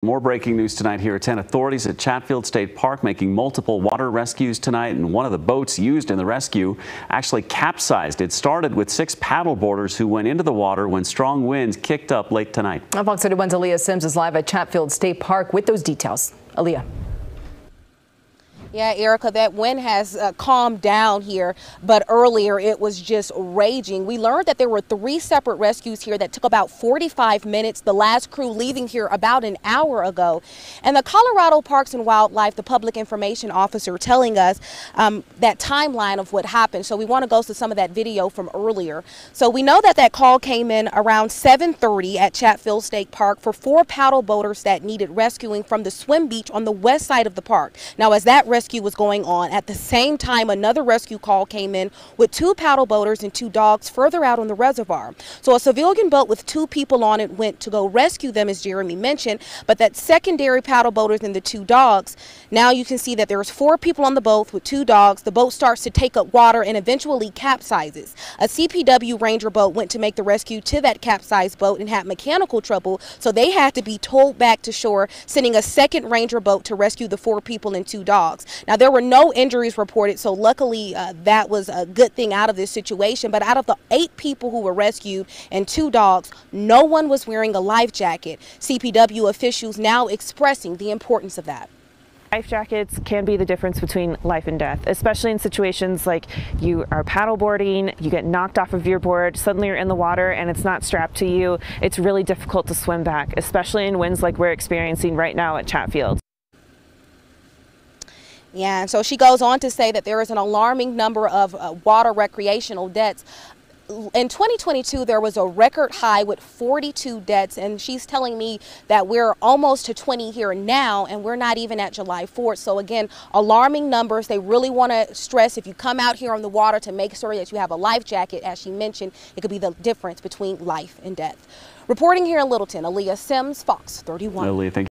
More breaking news tonight here at 10. Authorities at Chatfield State Park making multiple water rescues tonight, and one of the boats used in the rescue actually capsized. It started with 6 paddleboarders who went into the water when strong winds kicked up late tonight. Fox 31's Aaliyah Sims is live at Chatfield State Park with those details. Aaliyah. Yeah, Erica, that wind has calmed down here, but earlier it was just raging. We learned that there were 3 separate rescues here that took about 45 minutes, the last crew leaving here about an hour ago. And the Colorado Parks and Wildlife, the public information officer, telling us that timeline of what happened. So we want to go to some of that video from earlier. So we know that that call came in around 7:30 at Chatfield State Park for 4 paddle boaters that needed rescuing from the swim beach on the west side of the park. Now, as that rescue was going on, at the same time another rescue call came in with 2 paddle boaters and 2 dogs further out on the reservoir. So a civilian boat with 2 people on it went to go rescue them, as Jeremy mentioned, but that secondary paddle boaters and the 2 dogs, now you can see that there's 4 people on the boat with 2 dogs. The boat starts to take up water and eventually capsizes. A CPW Ranger boat went to make the rescue to that capsized boat and had mechanical trouble, so they had to be towed back to shore, sending a second Ranger boat to rescue the 4 people and 2 dogs. Now, there were no injuries reported, so luckily that was a good thing out of this situation. But out of the 8 people who were rescued and 2 dogs, no one was wearing a life jacket. CPW officials now expressing the importance of that. Life jackets can be the difference between life and death, especially in situations like you are paddleboarding, you get knocked off of your board, suddenly you're in the water and it's not strapped to you. It's really difficult to swim back, especially in winds like we're experiencing right now at Chatfield. Yeah, and so she goes on to say that there is an alarming number of water recreational deaths. In 2022, there was a record high with 42 deaths, and she's telling me that we're almost to 20 here now, and we're not even at July 4th. So again, alarming numbers. They really want to stress, if you come out here on the water, to make sure that you have a life jacket. As she mentioned, it could be the difference between life and death. Reporting here in Littleton, Aaliyah Sims, Fox 31. Aaliyah, thank you.